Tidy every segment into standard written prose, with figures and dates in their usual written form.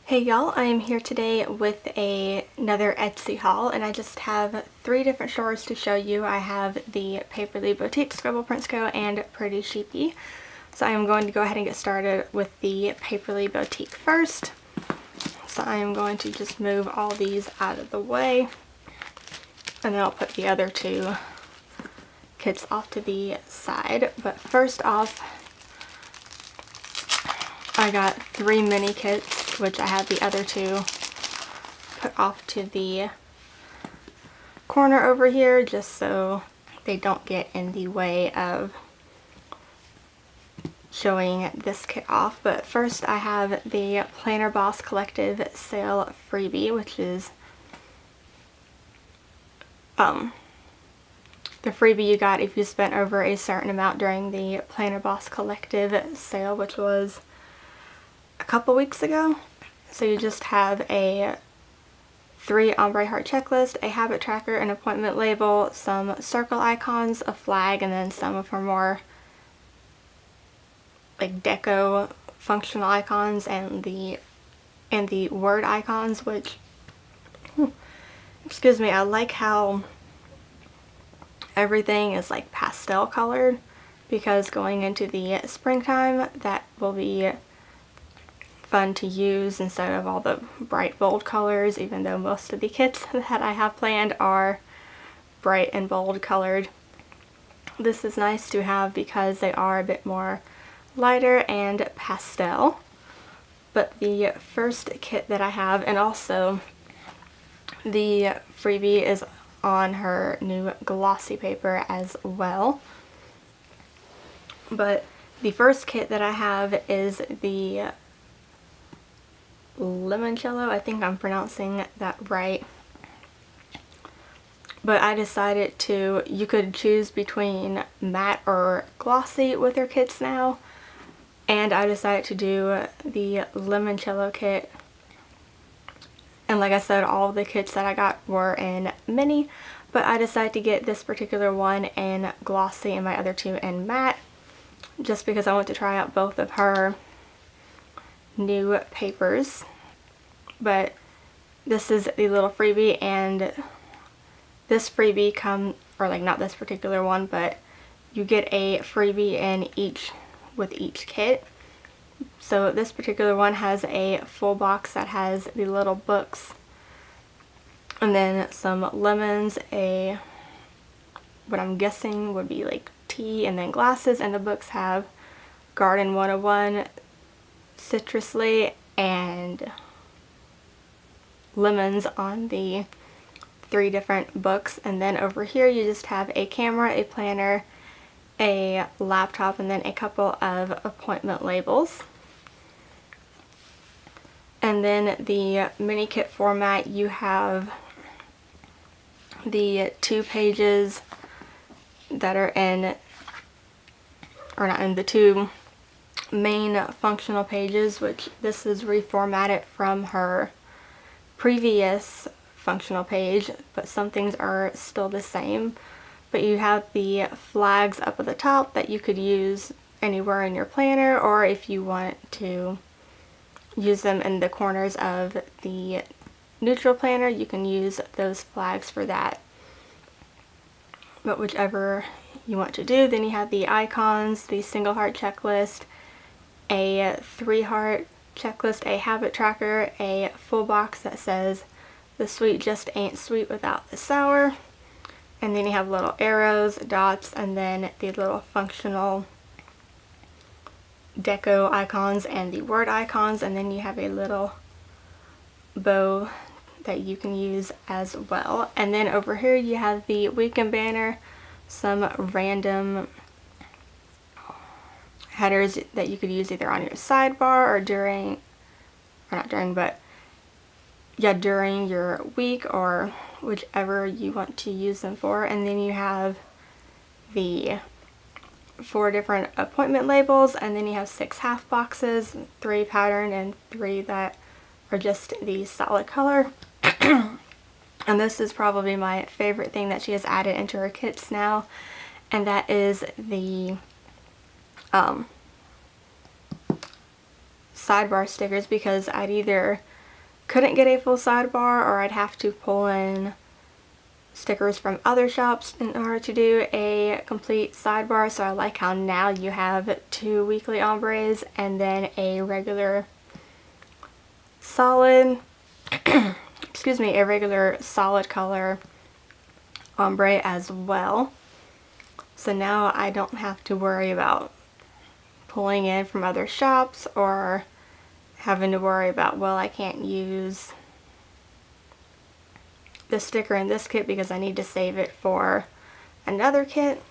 Hey y'all, I am here today with another Etsy haul, and I just have 3 different stores to show you. I have the Paperly Bowtique, Scribble Prints Co, and Pretty Sheepy. So I am going to go ahead and get started with the Paperly Boutique first. So I am going to just move all these out of the way, and then I'll put the other 2 kits off to the side. But first off, I got 3 mini kits, which I have the other 2 put off to the corner over here just so they don't get in the way of showing this kit off. But first I have the Planner Boss Collective Sale Freebie, which is the freebie you got if you spent over a certain amount during the Planner Boss Collective sale, which was a couple weeks ago. So you just have a 3 ombre heart checklist, a habit tracker, an appointment label, some circle icons, a flag, and then some of her more like deco functional icons and the word icons, which excuse me, I like how everything is like pastel colored, because going into the springtime that will be fun to use instead of all the bright bold colors, even though most of the kits that I have planned are bright and bold colored. This is nice to have because they are a bit more lighter and pastel. But the first kit that I have, and also the freebie is on her new glossy paper as well. But the first kit that I have is the Limoncello. I think I'm pronouncing that right. But I decided you could choose between matte or glossy with her kits now. And I decided to do the Limoncello kit. And like I said, all of the kits that I got were in mini, but I decided to get this particular one in glossy and my other 2 in matte, just because I want to try out both of her new papers. But this is the little freebie, and this freebie or like not this particular one, but you get a freebie with each kit. So this particular one has a full box that has the little books, and then some lemons, what I'm guessing would be like tea, and then glasses, and the books have Garden 101, Citrusly, and lemons on the 3 different books. And then over here you just have a camera, a planner, a laptop, and then a couple of appointment labels. And then the mini kit format, you have the 2 pages that are the 2 main functional pages, which this is reformatted from her previous functional page, but some things are still the same. But you have the flags up at the top that you could use anywhere in your planner, or if you want to use them in the corners of the neutral planner, you can use those flags for that. But whichever you want to do. Then you have the icons, the single heart checklist, a 3 heart checklist, a habit tracker, a full box that says the sweet just ain't sweet without the sour, and then you have little arrows, dots, and then the little functional deco icons and the word icons, and then you have a little bow that you can use as well. And then over here you have the weekend banner, some random headers that you could use either on your sidebar or during your week, or whichever you want to use them for. And then you have the 4 different appointment labels, and then you have 6 half boxes, 3 pattern and 3 that are just the solid color. And this is probably my favorite thing that she has added into her kits now, and that is the sidebar stickers, because I'd either couldn't get a full sidebar, or I'd have to pull in stickers from other shops in order to do a complete sidebar. So I like how now you have 2 weekly ombres and then a regular solid excuse me, a regular solid color ombre as well. So now I don't have to worry about pulling in from other shops or having to worry about, well, I can't use the sticker in this kit because I need to save it for another kit.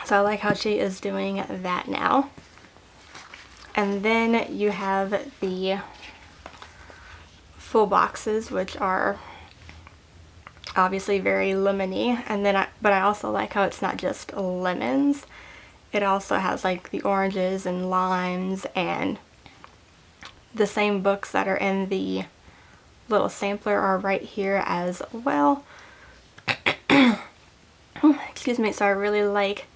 So I like how she is doing that now. And then you have the full boxes, which are obviously very lemony, and then but I also like how it's not just lemons. It also has like the oranges and limes and the same books that are in the little sampler are right here as well. Excuse me. So I really like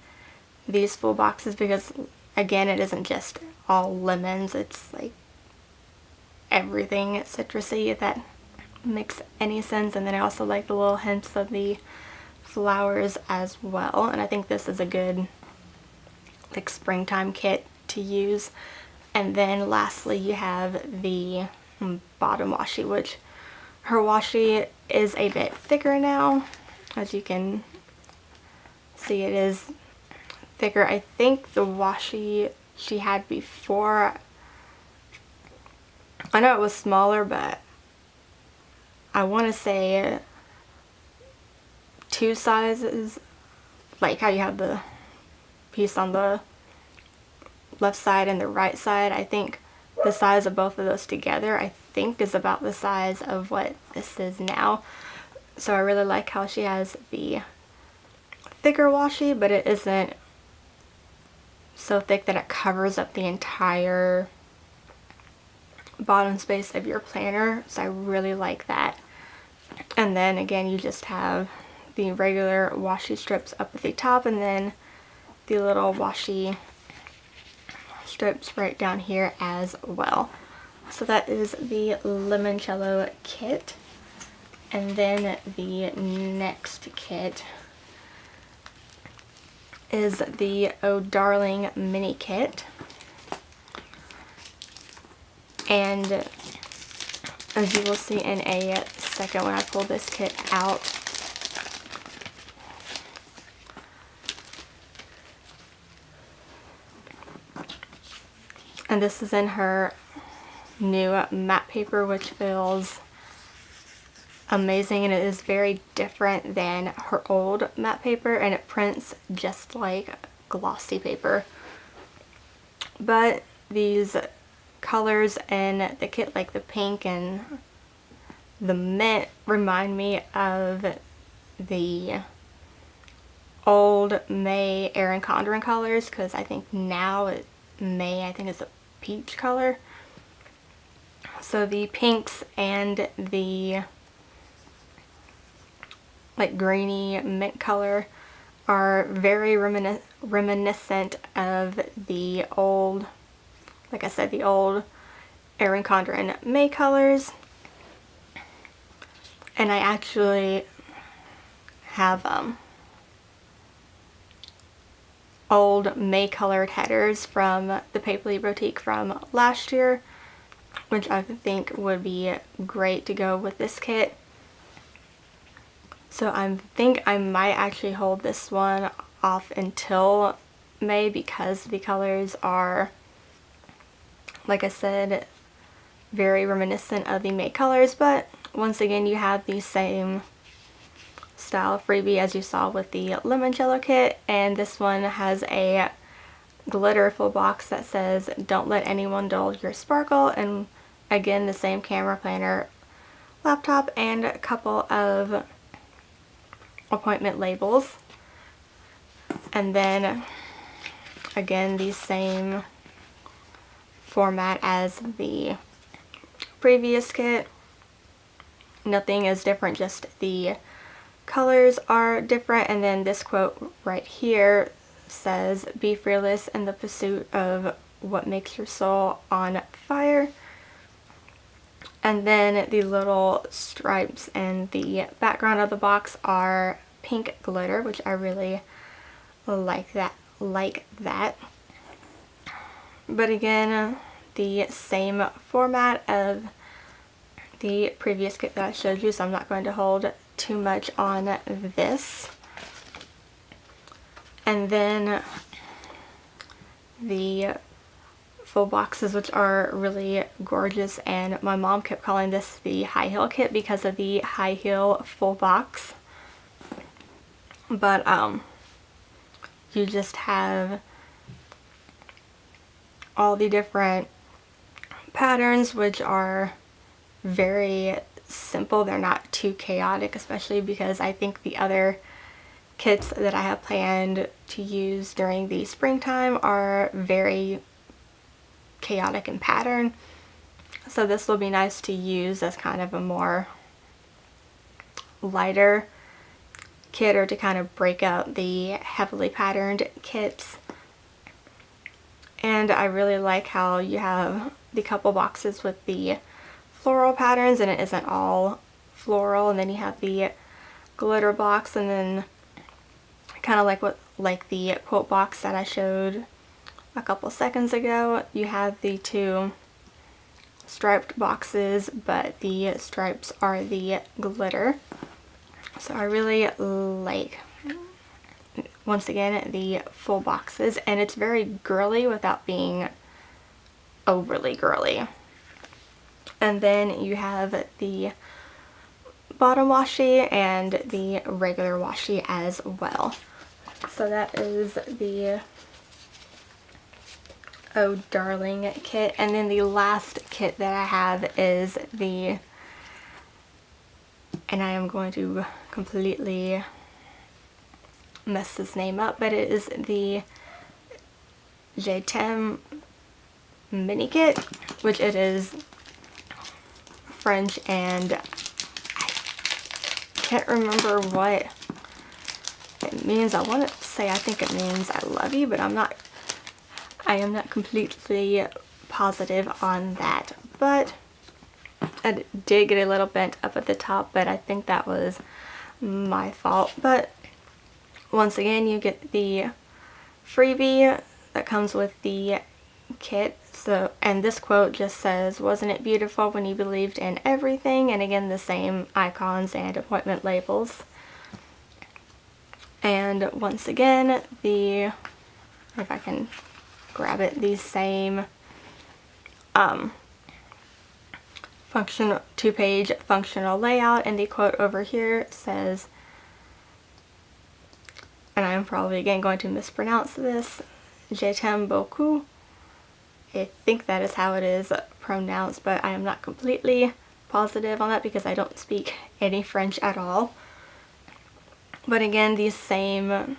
these full boxes because, again, it isn't just all lemons, it's like everything citrusy, if that makes any sense. And then I also like the little hints of the flowers as well, and I think this is a good like springtime kit to use. And then lastly you have the bottom washi, which her washi is a bit thicker now. As you can see, it is thicker. I think the washi she had before, I know it was smaller, but I want to say 2 sizes, like how you have the piece on the left side and the right side. I think the size of both of those together, I think, is about the size of what this is now. So I really like how she has the thicker washi, but it isn't so thick that it covers up the entire bottom space of your planner. So I really like that. And then again, you just have the regular washi strips up at the top, and then the little washi strips right down here as well. So that is the limoncello kit. And then the next kit is the Oh Darling mini kit. And as you will see in a second when I pull this kit out, and this is in her new matte paper, which feels amazing, and it is very different than her old matte paper, and it prints just like glossy paper. But these colors in the kit, like the pink and the mint, remind me of the old May Erin Condren colors, because I think now May, I think, is a peach color. So the pinks and the like greeny mint color are very reminiscent of the old, like I said, the old Erin Condren May colors. And I actually have old May colored headers from the Paperly Boutique from last year, which I think would be great to go with this kit. So I think I might actually hold this one off until May, because the colors are, like I said, very reminiscent of the May colors. But once again, you have the same style freebie as you saw with the limoncello kit, and this one has a glitter full box that says "Don't let anyone dull your sparkle," and again the same camera, planner, laptop, and a couple of appointment labels. And then again the same format as the previous kit. Nothing is different, just the colors are different. And then this quote right here says, "Be fearless in the pursuit of what makes your soul on fire." And then the little stripes in the background of the box are pink glitter, which I really like that. But again, the same format of the previous kit that I showed you, so I'm not going to hold too much on this. And then the full boxes, which are really gorgeous, and my mom kept calling this the high heel kit because of the high heel full box. But you just have all the different patterns, which are very simple. They're not too chaotic, especially because I think the other kits that I have planned to use during the springtime are very chaotic in pattern. So this will be nice to use as kind of a more lighter kit, or to kind of break out the heavily patterned kits. And I really like how you have the couple boxes with the floral patterns, and it isn't all floral, and then you have the glitter box, and then kind of like the quote box that I showed a couple seconds ago, you have the two striped boxes, but the stripes are the glitter. So I really like, once again, the full boxes, and it's very girly without being overly girly. And then you have the bottom washi and the regular washi as well. So that is the Oh Darling kit. And then the last kit that I have is the, and I am going to completely mess this name up, but it is the Je mini kit, which it is French, and I can't remember what it means. I want to say, I think it means I love you, but I am not completely positive on that. But I did get a little bent up at the top, but I think that was my fault. But once again, you get the freebie that comes with the kit. So, and this quote just says, "Wasn't it beautiful when you believed in everything?" And again, the same icons and appointment labels. And once again, if I can grab it, the same two-page functional layout, and the quote over here says, and I'm probably again going to mispronounce this, "Je t'aime beaucoup." I think that is how it is pronounced, but I am not completely positive on that because I don't speak any French at all. But again, the same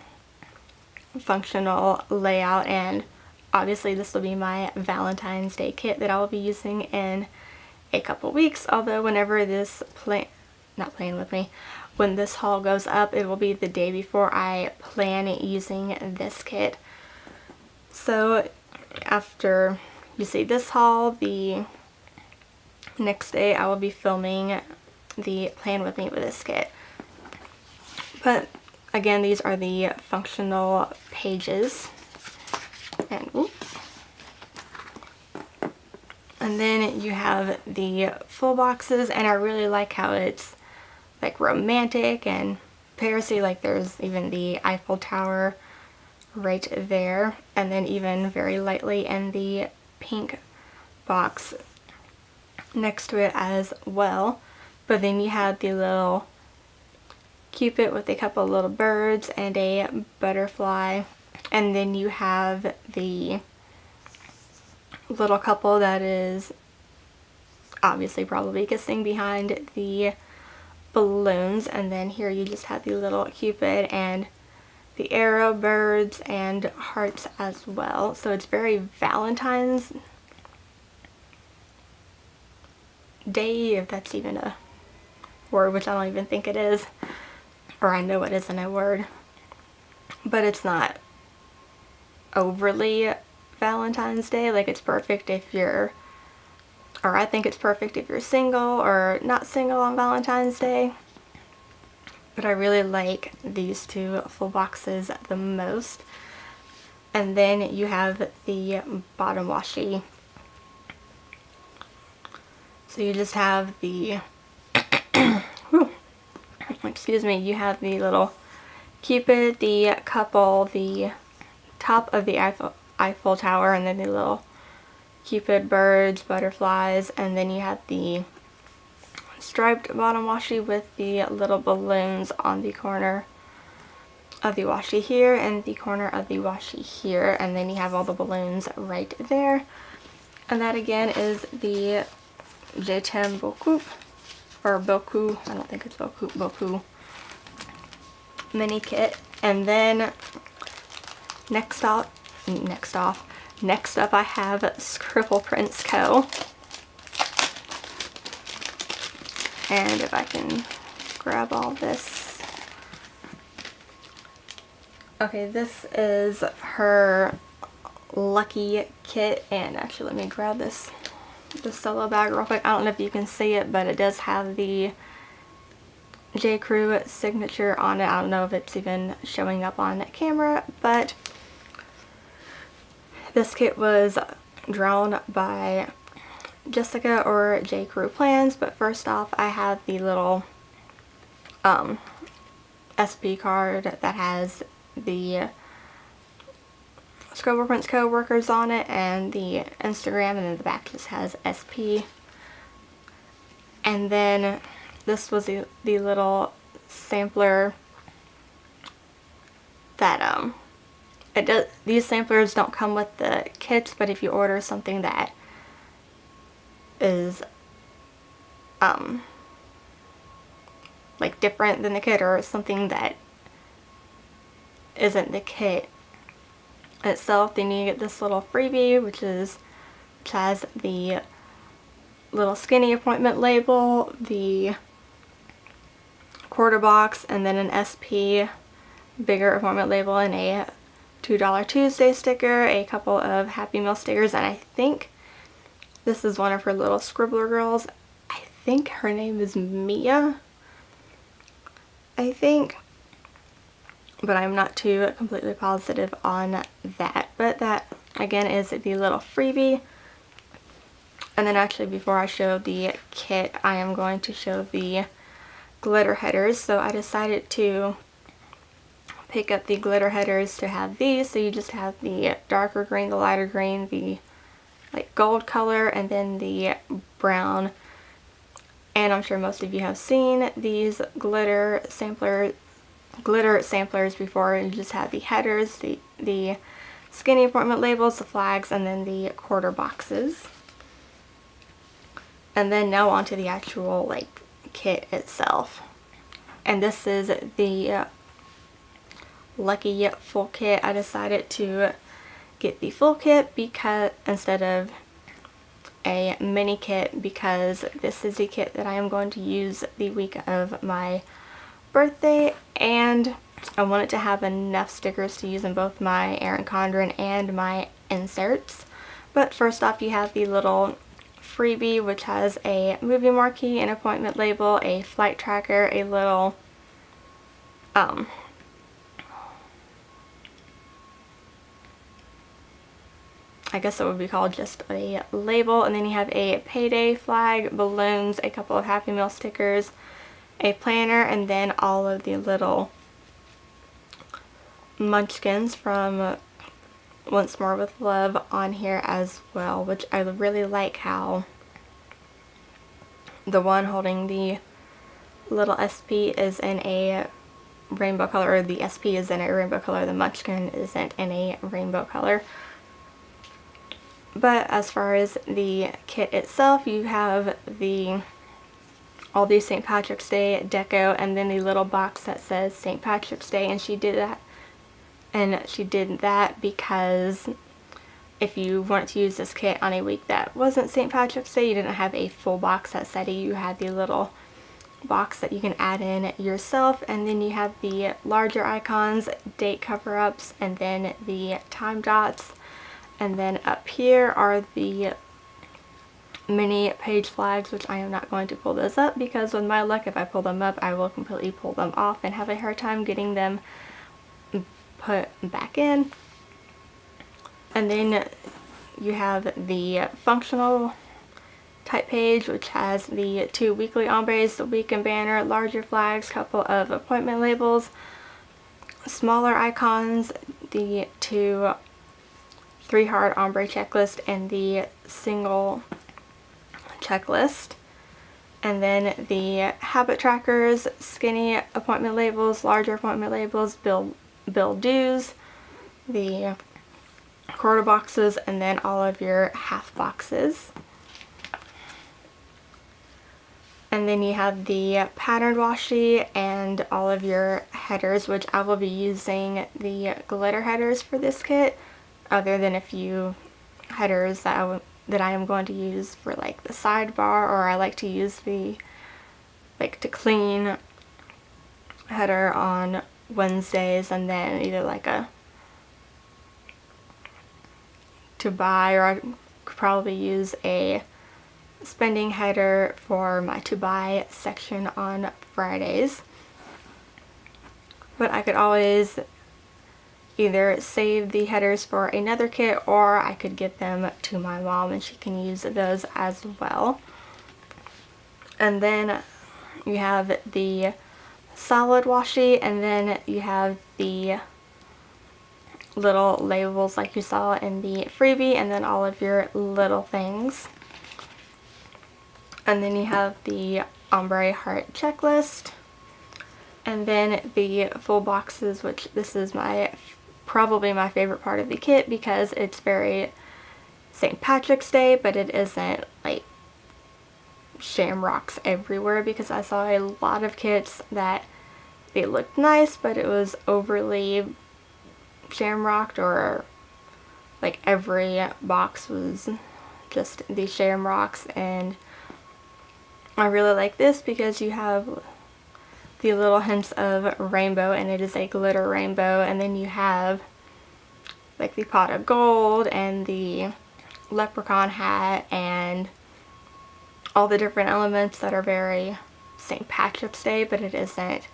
functional layout, and obviously this will be my Valentine's Day kit that I will be using in a couple weeks, although whenever this when this haul goes up, it will be the day before I plan using this kit. So after you see this haul, the next day I will be filming the plan with me with this kit. But again, these are the functional pages. And then you have the full boxes, and I really like how it's like romantic and Parisy, like there's even the Eiffel Tower right there, and then even very lightly in the pink box next to it as well. But then you have the little Cupid with a couple of little birds and a butterfly, and then you have the little couple that is obviously probably kissing behind the balloons, and then here you just have the little Cupid and the arrow birds and hearts as well. So it's very Valentine's Day, if that's even a word, which I don't even think it is, or I know it isn't a word, but it's not overly Valentine's Day. Like, it's perfect if you're or I think it's perfect if you're single or not single on Valentine's Day. But I really like these two full boxes the most. And then you have the bottom washi. So you just have the, excuse me, you have the little Cupid, the couple, the top of the Eiffel Tower, and then the little Cupid birds, butterflies, and then you have the striped bottom washi with the little balloons on the corner of the washi here and the corner of the washi here, and then you have all the balloons right there. And that again is the Je t'aime beaucoup, or beaucoup, I don't think it's beaucoup mini kit. And then next up I have Scribble Prints Co. And if I can grab all this. Okay, this is her Lucky kit, and actually let me grab this solo bag real quick. I don't know if you can see it, but it does have the J. Crew signature on it. I don't know if it's even showing up on camera, but this kit was drawn by Jessica or J. Crew Plans. But first off, I have the little SP card that has the Scribble Prints Co. workers on it and the Instagram, and then the back just has SP. And then this was the little sampler that these samplers don't come with the kits, but if you order something that is like different than the kit, or something that isn't the kit itself, then you get this little freebie, which has the little skinny appointment label, the quarter box, and then an SP bigger appointment label, and a $2 Tuesday sticker, a couple of Happy Meal stickers, and I think this is one of her little scribbler girls. I think her name is Mia, I think, but I'm not too completely positive on that. But that again is the little freebie. And then actually, before I show the kit, I am going to show the glitter headers. So I decided to pick up the glitter headers to have these. So you just have the darker green, the lighter green, the like gold color, and then the brown. And I'm sure most of you have seen these glitter samplers before. You just have the headers, the skinny appointment labels, the flags, and then the quarter boxes. And then now onto the actual like kit itself. And this is the Lucky full kit. I decided to get the full kit because instead of a mini kit, because this is the kit that I am going to use the week of my birthday, and I wanted to have enough stickers to use in both my Erin Condren and my inserts. But first off, you have the little freebie, which has a movie marquee, an appointment label, a flight tracker, a little I guess it would be called just a label, and then you have a payday flag, balloons, a couple of Happy Meal stickers, a planner, and then all of the little munchkins from Once More with Love on here as well, which I really like how the one holding the little SP is in a rainbow color, or the SP is in a rainbow color, the munchkin isn't in a rainbow color. But as far as the kit itself, you have all the St. Patrick's Day deco, and then the little box that says St. Patrick's Day, and she did that because if you wanted to use this kit on a week that wasn't St. Patrick's Day, you didn't have a full box that said it. You had the little box that you can add in yourself, and then you have the larger icons, date cover-ups, and then the time dots. And then up here are the mini page flags, which I am not going to pull those up because with my luck, if I pull them up, I will completely pull them off and have a hard time getting them put back in. And then you have the functional type page, which has the 2 weekly ombres, the weekend banner, larger flags, couple of appointment labels, smaller icons, the 2 3-heart ombre checklist, and the single checklist. And then the habit trackers, skinny appointment labels, larger appointment labels, bill dues, the quarter boxes, and then all of your half boxes. And then you have the patterned washi and all of your headers, which I will be using the glitter headers for this kit, other than a few headers that I am going to use for like the sidebar, or I like to use the to clean header on Wednesdays, and then either like a to buy, or I could probably use a spending header for my to buy section on Fridays. But I could always either save the headers for another kit, or I could get them to my mom and she can use those as well. And then you have the solid washi, and then you have the little labels like you saw in the freebie, and then all of your little things. And then you have the ombre heart checklist, and then the full boxes, which this is probably my favorite part of the kit because it's very St. Patrick's Day, but it isn't like shamrocks everywhere, because I saw a lot of kits that they looked nice, but it was overly shamrocked, or like every box was just the shamrocks. And I really like this because you have the little hints of rainbow, and it is a glitter rainbow, and then you have like the pot of gold and the leprechaun hat and all the different elements that are very St. Patrick's Day, but it isn't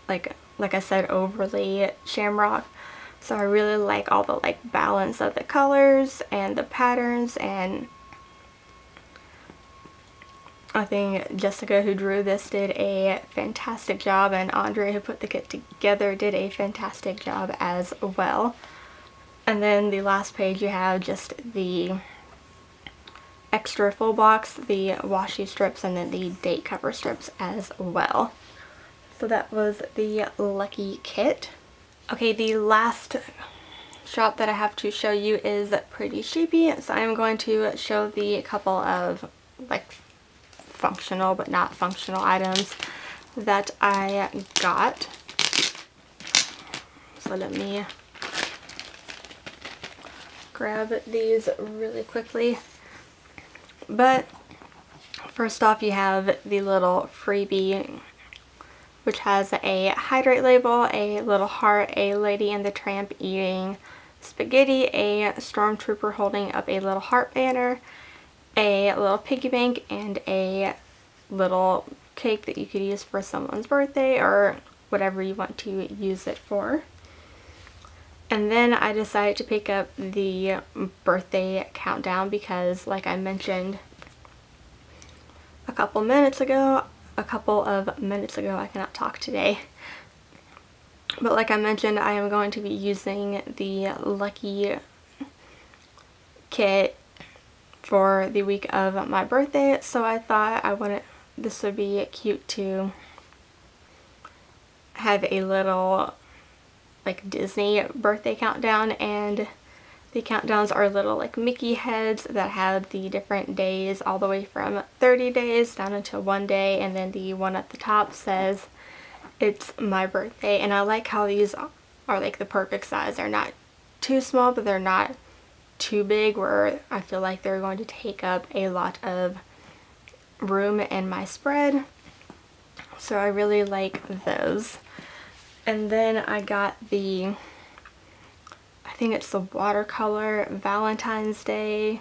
like I said, overly shamrock. So I really like all the balance of the colors and the patterns, and I think Jessica, who drew this, did a fantastic job, and Andre, who put the kit together, did a fantastic job as well. And then the last page you have just the extra full box, the washi strips, and then the date cover strips as well. So that was the Lucky Kit. Okay, the last shop that I have to show you is Pretty Sheepy. So I'm going to show the couple of functional but not functional items that I got. So let me grab these really quickly. But first off, you have the little freebie, which has a hydrate label, a little heart, a Lady and the Tramp eating spaghetti, a stormtrooper holding up a little heart banner, a little piggy bank, and a little cake that you could use for someone's birthday or whatever you want to use it for. And then I decided to pick up the birthday countdown because, like I mentioned a couple of minutes ago, I cannot talk today. But like I mentioned, I am going to be using the Lucky Kit for the week of my birthday, so I thought this would be cute to have a little Disney birthday countdown, and the countdowns are little Mickey heads that have the different days, all the way from 30 days down until 1 day, and then the one at the top says it's my birthday. And I like how these are the perfect size. They're not too small, but they're not too big where I feel like they're going to take up a lot of room in my spread. So I really like those. And then I got I think it's the watercolor Valentine's Day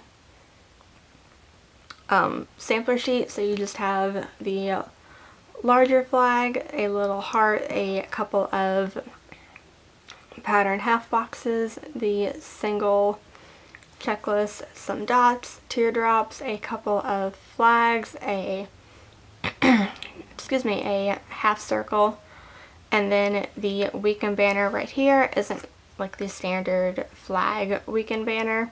sampler sheet. So you just have the larger flag, a little heart, a couple of pattern half boxes, the single checklist, some dots, teardrops, a couple of flags, a excuse me, a half circle, and then the weekend banner right here isn't like the standard flag weekend banner.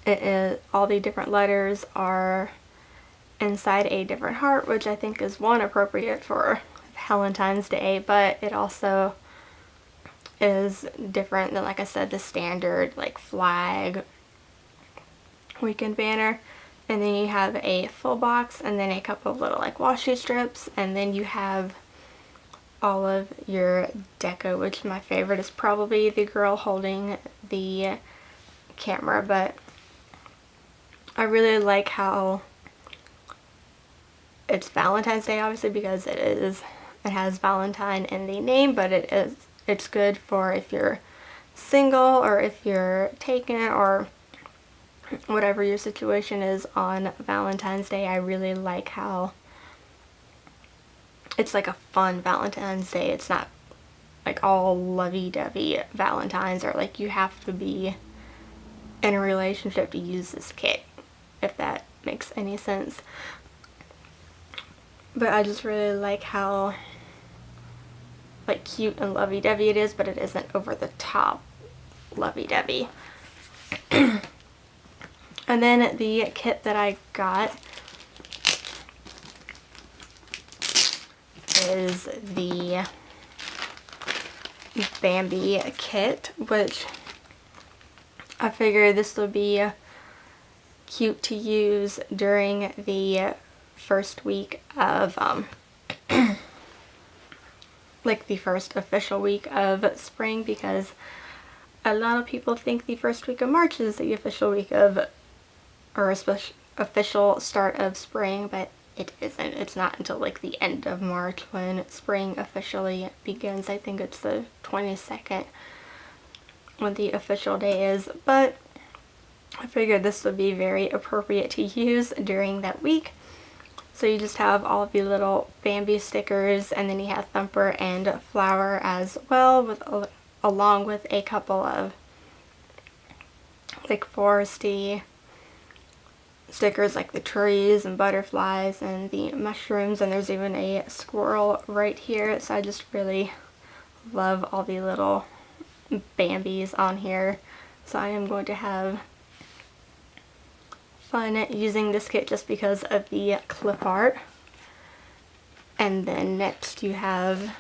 It is, all the different letters are inside a different heart, which I think is one, appropriate for Valentine's Day, but it also is different than, like I said, the standard like flag weekend banner. And then you have a full box and then a couple of little like washi strips, and then you have all of your deco, which my favorite is probably the girl holding the camera, but I really like how it's Valentine's Day, obviously, because it has Valentine in the name, but it's good for if you're single or if you're taken or whatever your situation is on Valentine's Day. I really like how it's like a fun Valentine's Day. It's not like all lovey-dovey Valentines, or like you have to be in a relationship to use this kit, if that makes any sense. But I just really like how like cute and lovey-dovey it is, but it isn't over the top lovey-dovey. And then the kit that I got is the Bambi kit, which I figured this would be cute to use during the first week of like the first official week of spring, because a lot of people think the first week of March is the official week of, or official start of spring, but it isn't. It's not until like the end of March when spring officially begins. I think it's the 22nd when the official day is, but I figured this would be very appropriate to use during that week. So you just have all of the little Bambi stickers, and then you have Thumper and Flower as well, with along with a couple of like foresty stickers like the trees and butterflies and the mushrooms, and there's even a squirrel right here. So I just really love all the little Bambis on here. So I am going to have fun using this kit just because of the clip art. And then next you have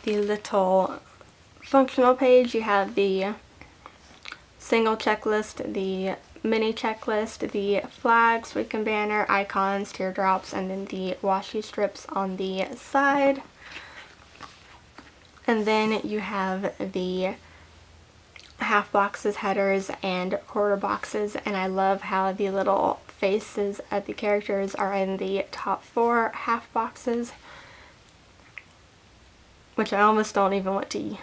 the little functional page. You have the single checklist, the mini checklist, the flags, weekend banner, icons, teardrops, and then the washi strips on the side. And then you have the half boxes, headers, and quarter boxes, and I love how the little faces of the characters are in the top 4 half boxes, which I almost don't even want to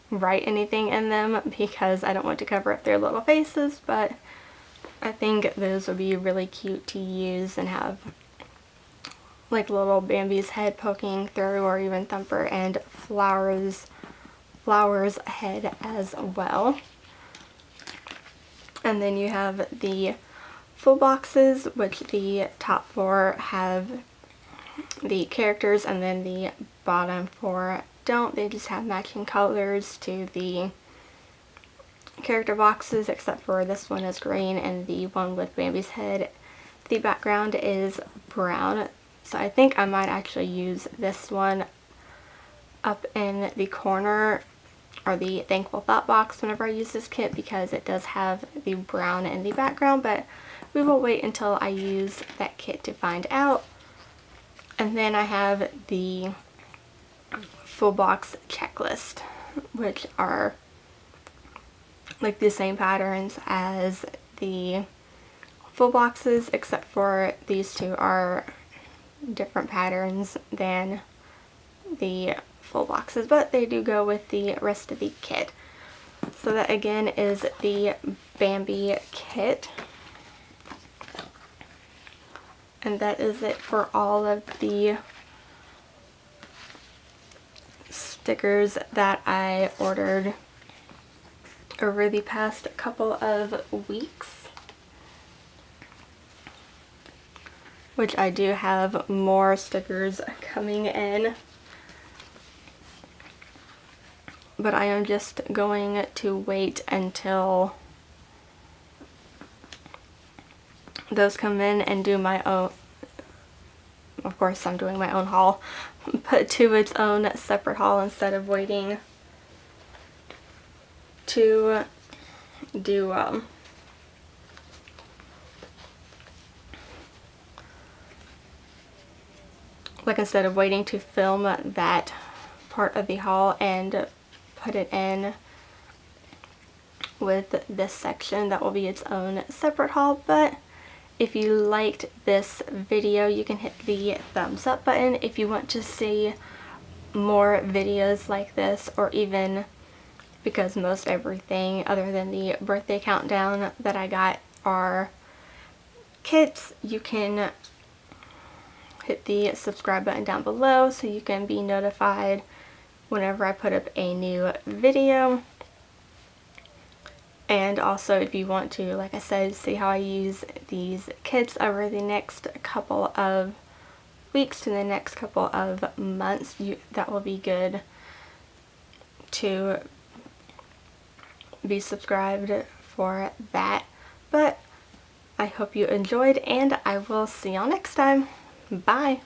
write anything in them because I don't want to cover up their little faces, but I think those would be really cute to use and have like little Bambi's head poking through, or even Thumper and Flower's head as well. And then you have the full boxes, which the top 4 have the characters, and then the bottom 4 don't. They just have matching colors to the character boxes, except for this one is green and the one with Bambi's head, the background is brown. So I think I might actually use this one up in the corner, or the Thankful Thought box, whenever I use this kit, because it does have the brown in the background, but we will wait until I use that kit to find out. And then I have the full box checklist, which are like the same patterns as the full boxes, except for these two are different patterns than the full boxes, but they do go with the rest of the kit. So that again is the Bambi kit. And that is it for all of the stickers that I ordered over the past couple of weeks. Which I do have more stickers coming in. But I am just going to wait until those come in and do my own. Of course I'm doing my own haul, but to its own separate haul instead of waiting to do instead of waiting to film that part of the haul and put it in with this section, that will be its own separate haul. But if you liked this video, you can hit the thumbs up button. If you want to see more videos like this, or even, because most everything other than the birthday countdown that I got are kits, you can hit the subscribe button down below so you can be notified whenever I put up a new video. And also, if you want to, like I said, see how I use these kits over the next couple of weeks to the next couple of months, that will be good to be subscribed for that. But I hope you enjoyed, and I will see y'all next time. Bye!